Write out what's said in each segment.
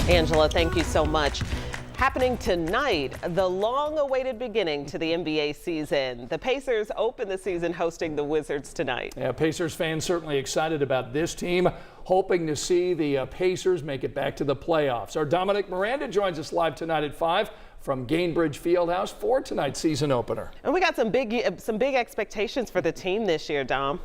Angela, thank you so much. Happening tonight, the long-awaited beginning to the NBA season. The Pacers open the season hosting the Wizards tonight. Yeah, Pacers fans certainly excited about this team, hoping to see the Pacers make it back to the playoffs. Our Dominic Miranda joins us live tonight at 5 from Gainbridge Fieldhouse for tonight's season opener. And we got some big expectations for the team this year, Dom.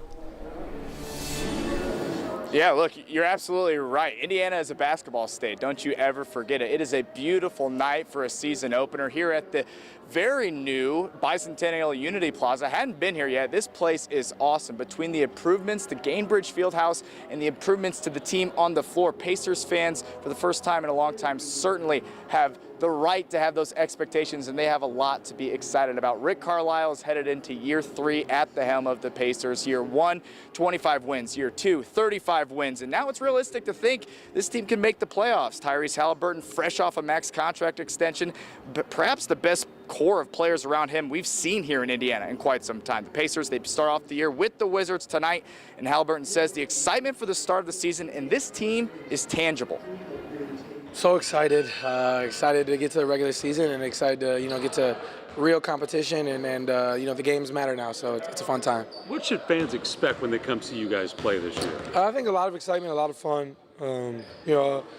Yeah, look, you're absolutely right. Indiana is a basketball state. Don't you ever forget it. It is a beautiful night for a season opener here at the very new Bicentennial Unity Plaza. I hadn't been here yet. This place is awesome. Between the improvements to Gainbridge Fieldhouse and the improvements to the team on the floor, Pacers fans, for the first time in a long time, certainly have the right to have those expectations, and they have a lot to be excited about. Rick Carlisle is headed into year 3 at the helm of the Pacers. Year 1, 25 wins. Year 2, 35 wins. And now it's realistic to think this team can make the playoffs. Tyrese Halliburton, fresh off a max contract extension, but perhaps the best core of players around him we've seen here in Indiana in quite some time. The Pacers, they start off the year with the Wizards tonight, and Halliburton says the excitement for the start of the season and this team is tangible. So excited, excited to get to the regular season and excited to, get to real competition and the games matter now, so it's a fun time. What should fans expect when they come see you guys play this year? I think a lot of excitement, a lot of fun,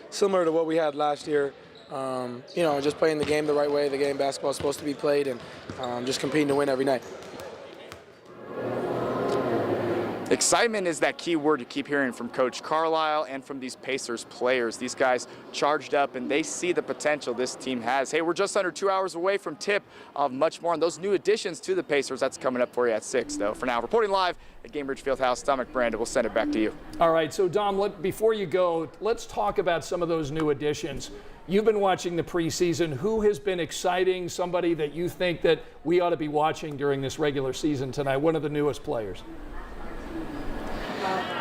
similar to what we had last year. Just playing the game the right way, the game basketball is supposed to be played, and just competing to win every night. Excitement is that key word you keep hearing from Coach Carlisle and from these Pacers players. These guys charged up, and they see the potential this team has. Hey, we're just under 2 hours away from tip of much more on those new additions to the Pacers. That's coming up for you at 6, though. For now, reporting live at Gainbridge Fieldhouse, Dominic Miranda. We'll send it back to you. All right, so Dom, before you go, let's talk about some of those new additions. You've been watching the preseason. Who has been exciting, somebody that you think that we ought to be watching during this regular season tonight? One of the newest players.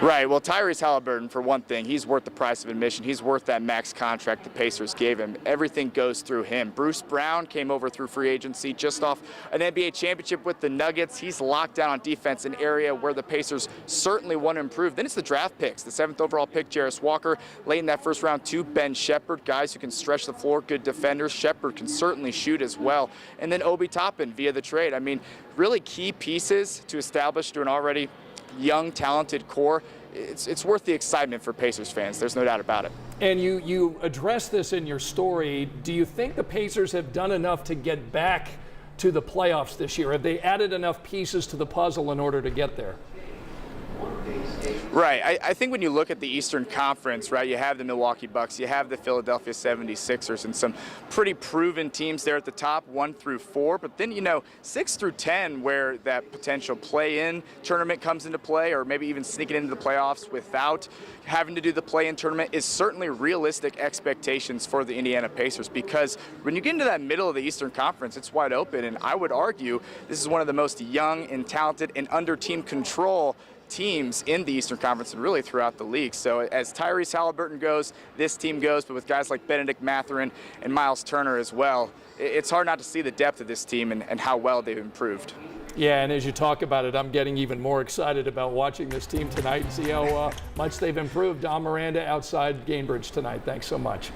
Right, well, Tyrese Halliburton, for one thing, he's worth the price of admission. He's worth that max contract the Pacers gave him. Everything goes through him. Bruce Brown came over through free agency just off an NBA championship with the Nuggets. He's locked down on defense, an area where the Pacers certainly want to improve. Then it's the draft picks. The 7th overall pick, Jarris Walker. Late in that first round, 2, Ben Shepherd, guys who can stretch the floor, good defenders. Shepherd can certainly shoot as well. And then Obi Toppin via the trade. I mean, really key pieces to establish to an already young, talented core. It's worth the excitement for Pacers fans. There's no doubt about it. And you addressed this in your story. Do you think the Pacers have done enough to get back to the playoffs this year? Have they added enough pieces to the puzzle in order to get there? Right. I think when you look at the Eastern Conference, right, you have the Milwaukee Bucks, you have the Philadelphia 76ers, and some pretty proven teams there at the top, 1 through 4. But then, 6 through 10, where that potential play-in tournament comes into play, or maybe even sneaking into the playoffs without having to do the play-in tournament, is certainly realistic expectations for the Indiana Pacers. Because when you get into that middle of the Eastern Conference, it's wide open, and I would argue this is one of the most young and talented and under team control teams in the Eastern Conference and really throughout the league. So as Tyrese Halliburton goes, this team goes, but with guys like Benedict Mathurin and Miles Turner as well, it's hard not to see the depth of this team and how well they've improved. Yeah, and as you talk about it, I'm getting even more excited about watching this team tonight and see how much they've improved. Dom Miranda outside Gainbridge tonight. Thanks so much.